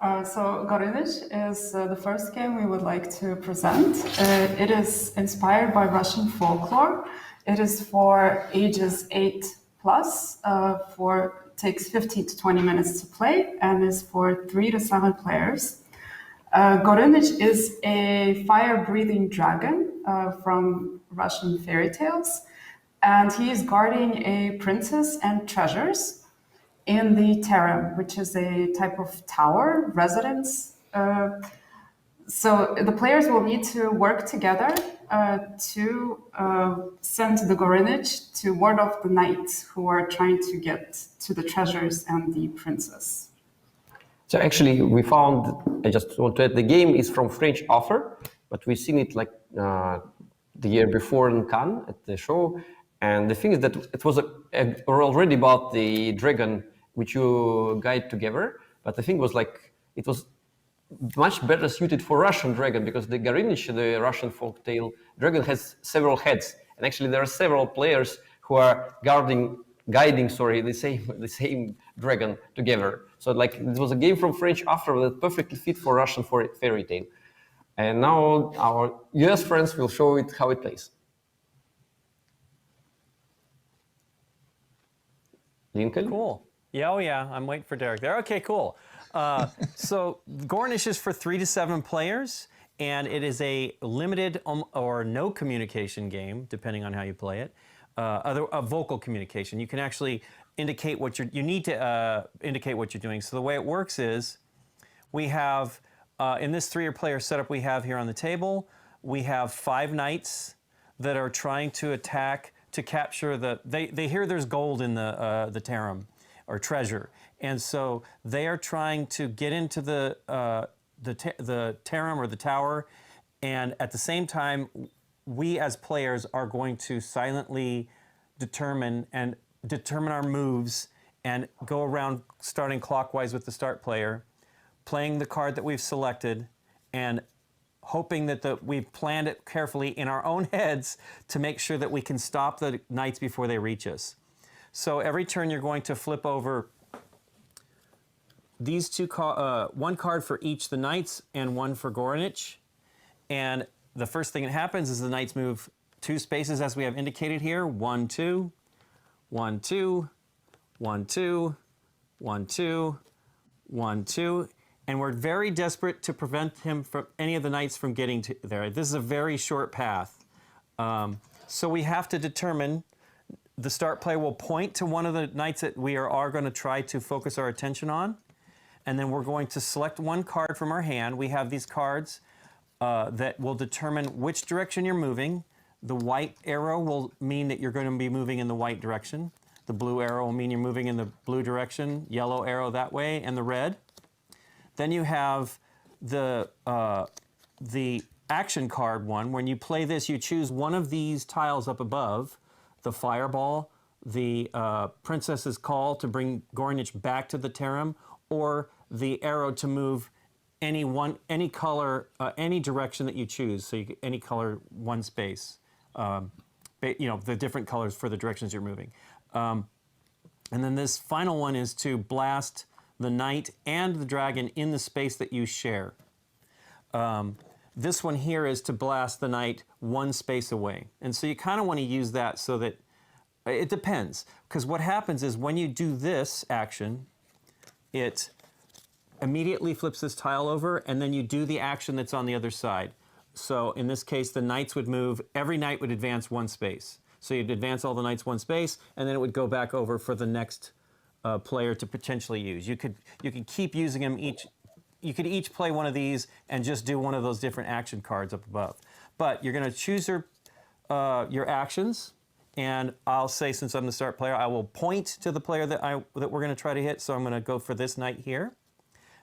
So Gorynich is the first game we would like to present. It is inspired by Russian folklore. It is for ages 8 plus, takes 15 to 20 minutes to play and is for 3 to 7 players. Gorynich is a fire-breathing dragon from Russian fairy tales, and he is guarding a princess and treasures in the Terem, which is a type of tower residence. So the players will need to work together to send the Gorynich to ward off the knights who are trying to get to the treasures and the princess. So actually, we found, I just want to add, the game is from French author, but we've seen it like the year before in Cannes at the show. And the thing is that it was already about the dragon which you guide together, but the thing was like, it was much better suited for Russian dragon because the Gorynich, the Russian folktale dragon, has several heads. And actually there are several players who are guiding the same dragon together. So like it was a game from French author that perfectly fit for Russian fairy tale. And now our US friends will show it how it plays. Lincoln? Cool. Yeah, oh yeah, I'm waiting for Derek there. Okay, cool. So Gorynich is for 3 to 7 players, and it is a limited or no communication game, depending on how you play it. A vocal communication. You can actually indicate what you need to indicate what you're doing. So the way it works is, we have in this 3-player setup we have here on the table, we have 5 knights that are trying to attack to capture they hear there's gold in the Terem or treasure, and so they are trying to get into the Terem or the tower, and at the same time we as players are going to silently determine our moves and go around starting clockwise with the start player, playing the card that we've selected and hoping that we've planned it carefully in our own heads to make sure that we can stop the knights before they reach us. So every turn you're going to flip over these one card for each the knights and one for Gorynich. And the first thing that happens is the knights move 2 spaces as we have indicated here. 1, 2, 1, 2, 1, 2, 1, 2, 1, 2. And we're very desperate to prevent any of the knights from getting to there. This is a very short path. So we have to determine, the start player will point to one of the knights that we are going to try to focus our attention on. And then we're going to select one card from our hand. We have these cards that will determine which direction you're moving. The white arrow will mean that you're going to be moving in the white direction. The blue arrow will mean you're moving in the blue direction. Yellow arrow that way, and the red. Then you have the action card one. When you play this, you choose one of these tiles up above, the fireball, the princess's call to bring Gorynich back to the Terem, or the arrow to move any color, any direction that you choose. So any color, one space. The different colors for the directions you're moving. And then this final one is to blast the knight and the dragon in the space that you share. This one here is to blast the knight 1 space away. And so you kind of want to use that so that, it depends. Because what happens is when you do this action, it immediately flips this tile over, and then you do the action that's on the other side. So in this case, the knights would move, every knight would advance 1 space. So you'd advance all the knights 1 space, and then it would go back over for the next player to potentially use. You could keep using them each. You could each play one of these and just do one of those different action cards up above. But you're going to choose your actions, and I'll say, since I'm the start player, I will point to the player that we're going to try to hit. So I'm going to go for this knight here,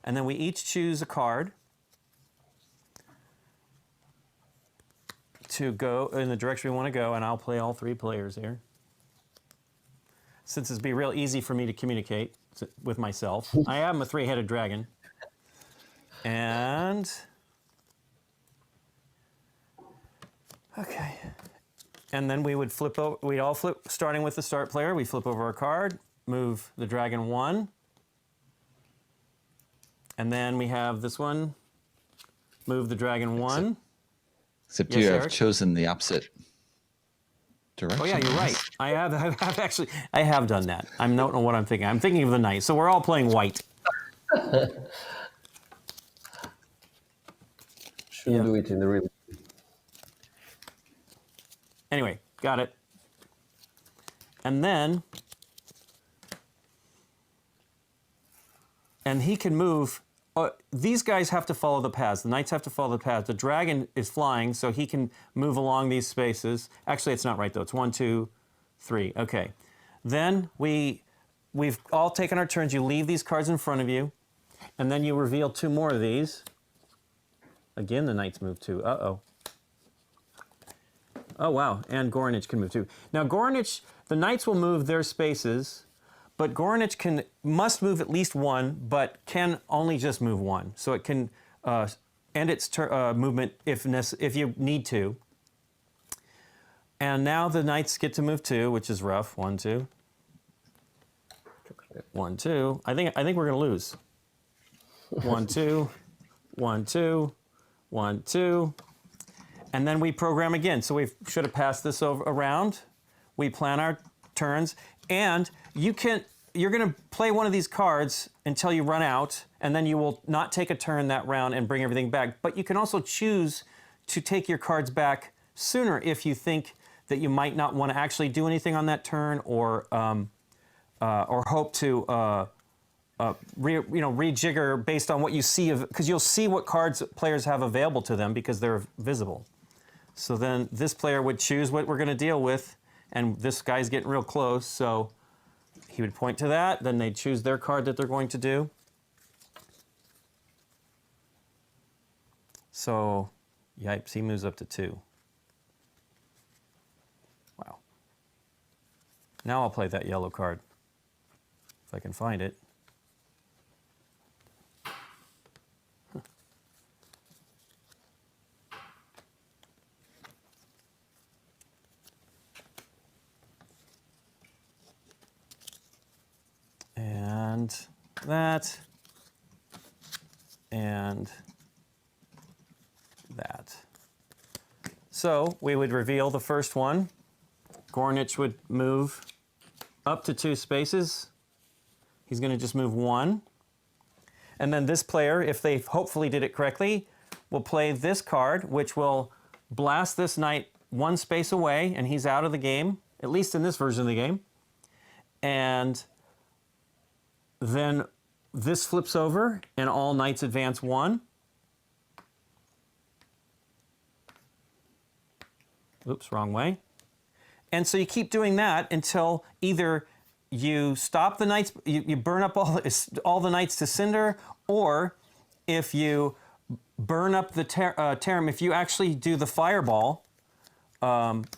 and then we each choose a card to go in the direction we want to go, and I'll play all 3 players here. Since it'd be real easy for me to communicate with myself. I am a 3-headed dragon. And, okay. And then we would flip over, we'd all flip, starting with the start player, we flip over our card, move the dragon 1, And then we have this one. Move the dragon 1. Except Yes, you have Eric? chosen the opposite direction. Oh yeah, you're right. I have done that. I don't know what I'm thinking. I'm thinking of the knight. So we're all playing white. Shouldn't do it in the real. Anyway, got it. And then, and he can move. These guys have to follow the paths. The knights have to follow the paths. The dragon is flying, so he can move along these spaces. Actually, it's not right, though. It's 1, 2, 3. Okay. Then we've all taken our turns. You leave these cards in front of you, and then you reveal 2 more of these. Again, the knights move 2. Uh-oh. Oh, wow. And Gorynich can move 2. Now, Gorynich, the knights will move their spaces, but Gorynich must move at least 1, but can only just move 1. So it can end its movement if you need to. And now the knights get to move 2, which is rough. 1, 2. 1, 2. I think we're going to lose. 1, 2. 1, 2. 1, 2. And then we program again. So we should have passed this around. We plan our turns, and you're going to play one of these cards until you run out, and then you will not take a turn that round and bring everything back. But you can also choose to take your cards back sooner if you think that you might not want to actually do anything on that turn, or hope to rejigger based on what you see because you'll see what cards players have available to them because they're visible. So then this player would choose what we're going to deal with, and this guy's getting real close, so he would point to that, then they'd choose their card that they're going to do. So, yipes, he moves up to 2. Wow. Now I'll play that yellow card, if I can find it. And that, and that. So we would reveal the first one. Gorynich would move up to 2 spaces. He's going to just move 1. And then this player, if they hopefully did it correctly, will play this card, which will blast this knight 1 space away, and he's out of the game, at least in this version of the game. And then this flips over, and all knights advance 1. Oops, wrong way. And so you keep doing that until either you stop the knights, you burn up all the knights to cinder, or if you burn up the Tarim, if you actually do the fireball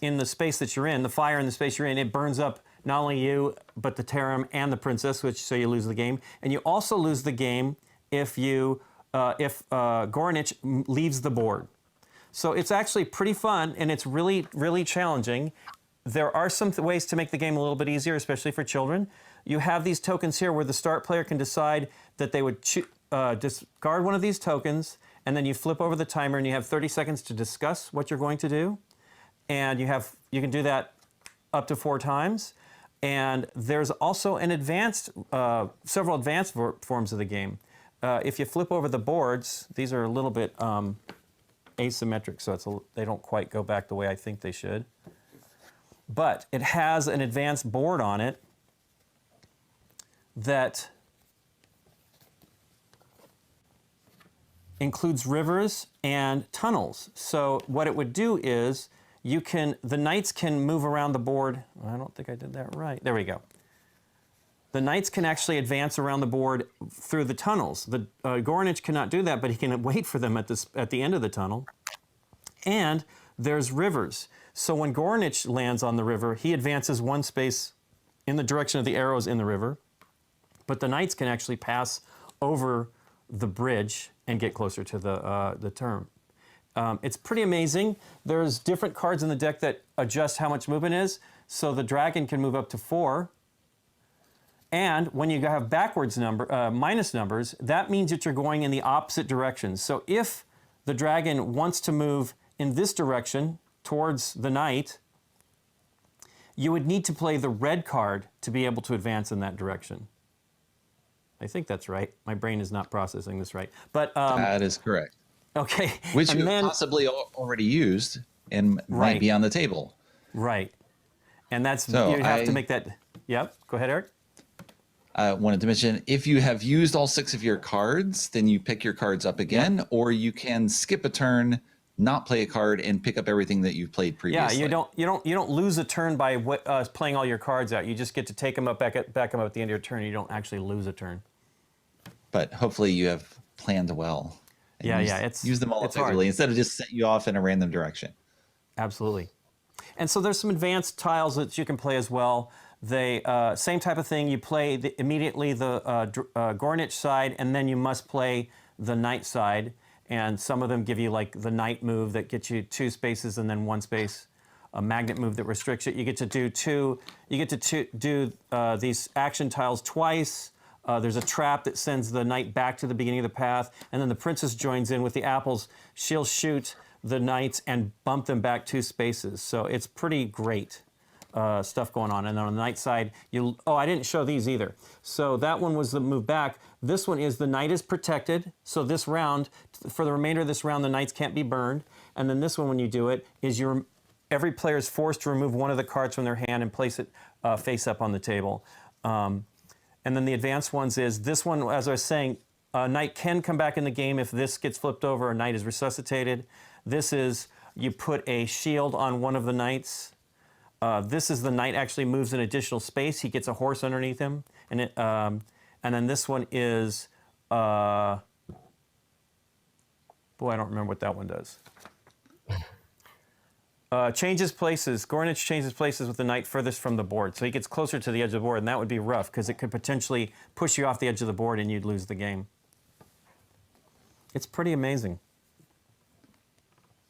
in the space that you're in, the fire in the space you're in, it burns up not only you, but the Tarim and the princess, so you lose the game. And you also lose the game if Gorynich leaves the board. So it's actually pretty fun, and it's really, really challenging. There are some ways to make the game a little bit easier, especially for children. You have these tokens here where the start player can decide that they would discard one of these tokens, and then you flip over the timer, and you have 30 seconds to discuss what you're going to do. And you can do that up to 4 times. And there's also an several advanced forms of the game. If you flip over the boards, these are a little bit asymmetric, so they don't quite go back the way I think they should. But it has an advanced board on it that includes rivers and tunnels. So what it would do is the knights can move around the board. I don't think I did that right. There we go. The knights can actually advance around the board through the tunnels. The Gorynich cannot do that, but he can wait for them at the end of the tunnel. And there's rivers. So when Gorynich lands on the river, he advances 1 space in the direction of the arrows in the river. But the knights can actually pass over the bridge and get closer to the term. It's pretty amazing. There's different cards in the deck that adjust how much movement is. So the dragon can move up to 4. And when you have backwards minus numbers, that means that you're going in the opposite direction. So if the dragon wants to move in this direction towards the knight, you would need to play the red card to be able to advance in that direction. I think that's right. My brain is not processing this right. But that is correct. okay. Which and you then, possibly already used and might Right. be on the table. Right. And that's, So you have to make that, yep, go ahead, Eric. I wanted to mention, if you have used all 6 of your cards, then you pick your cards up again, or you can skip a turn, not play a card, and pick up everything that you've played previously. Yeah, you don't lose a turn by playing all your cards out. You just get to take them up back them up at the end of your turn. You don't actually lose a turn. But hopefully you have planned well. And use them all it's hard. effectively instead of just set you off in a random direction. Absolutely. And so there's some advanced tiles that you can play as well. They same type of thing. You play immediately the Gorynich side, and then you must play the knight side. And some of them give you like the knight move that gets you 2 spaces and then 1 space. A magnet move that restricts it. You get to do these action tiles twice. There's a trap that sends the knight back to the beginning of the path, and then the princess joins in with the apples. She'll shoot the knights and bump them back 2 spaces. So it's pretty great stuff going on. And then on the knight side, I didn't show these either. So that one was the move back. This one is the knight is protected. So this round, for the remainder of this round, the knights can't be burned. And then this one, when you do it, is every player is forced to remove one of the cards from their hand and place it face up on the table. And then the advanced ones is this one, as I was saying, a knight can come back in the game if this gets flipped over, a knight is resuscitated. This is, you put a shield on one of the knights. This is the knight actually moves an additional space. He gets a horse underneath him. And then this one is, boy, I don't remember what that one does. Changes places. Gorynich changes places with the knight furthest from the board. So he gets closer to the edge of the board, and that would be rough because it could potentially push you off the edge of the board and you'd lose the game. It's pretty amazing.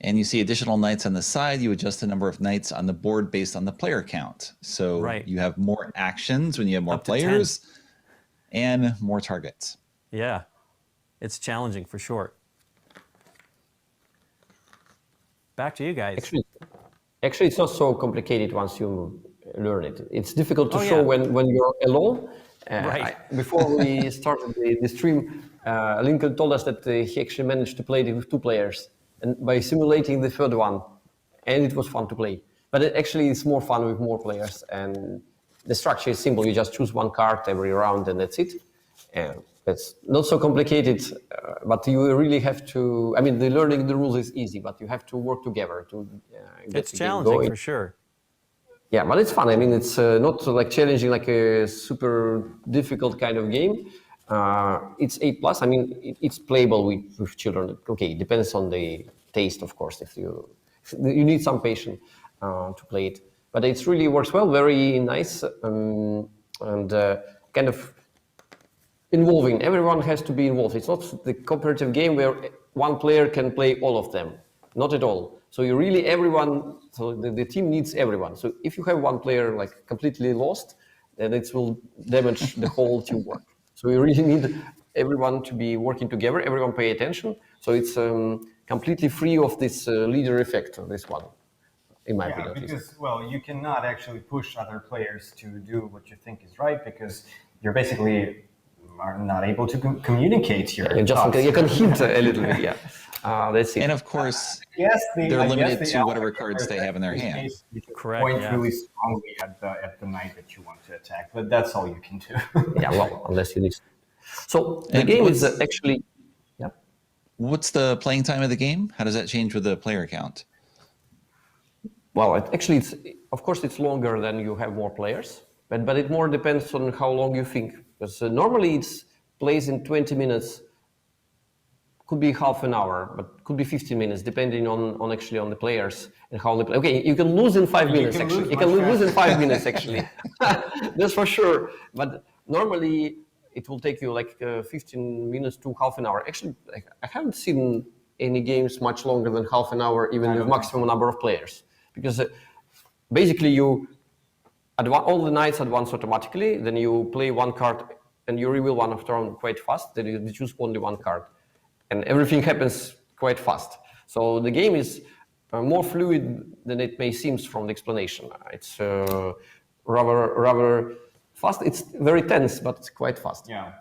And you see additional knights on the side. You adjust the number of knights on the board based on the player count. So you have more actions when you have more players and more targets. Yeah, it's challenging for sure. Back to you guys. Actually, it's not so complicated once you learn it. It's difficult to show when you're alone. Before we started the stream, Lincoln told us that he actually managed to play it with 2 players, and by simulating the third one, and it was fun to play. But actually, it's more fun with more players, and the structure is simple. You just choose 1 card every round, and that's it. And it's not so complicated, but you really have to. I mean, the learning the rules is easy, but you have to work together to get it's the game challenging going. for sure. Yeah, but it's fun. I mean, it's not like challenging like a super difficult kind of game. It's 8+. I mean, it's playable with children. Okay, it depends on the taste, of course. If you need some patience to play it, but it really works well. Very nice and kind of involving. Everyone has to be involved. It's not the cooperative game where 1 player can play all of them. Not at all. So you really everyone. So the team needs everyone. So if you have 1 player like completely lost, then it will damage the whole teamwork. So you really need everyone to be working together. Everyone pay attention. So it's completely free of this leader effect. This one, in my opinion. Because you cannot actually push other players to do what you think is right because you're basically are not able to communicate your thoughts. You can hint a little bit, yeah. That's it. And of course, they're limited to whatever cards they have in their hand. Correct. Point really strongly at the knight that you want to attack, but that's all you can do. Yeah, well, unless you listen. So the game is actually, yeah. What's the playing time of the game? How does that change with the player count? Well, it's of course it's longer than you have more players, but it more depends on how long you think. Because normally it's plays in 20 minutes. Could be half an hour, but could be 15 minutes, depending on the players and how they play. Okay, you can lose in 5 minutes. Actually, you can lose in 5 minutes. Actually, that's for sure. But normally it will take you like 15 minutes to half an hour. Actually, I haven't seen any games much longer than half an hour, even with maximum number of players, because basically all the knights advance automatically. Then you play one card and you reveal one of turn quite fast. Then you choose only one card, and everything happens quite fast. So the game is more fluid than it may seem from the explanation. It's rather fast. It's very tense, but it's quite fast. Yeah.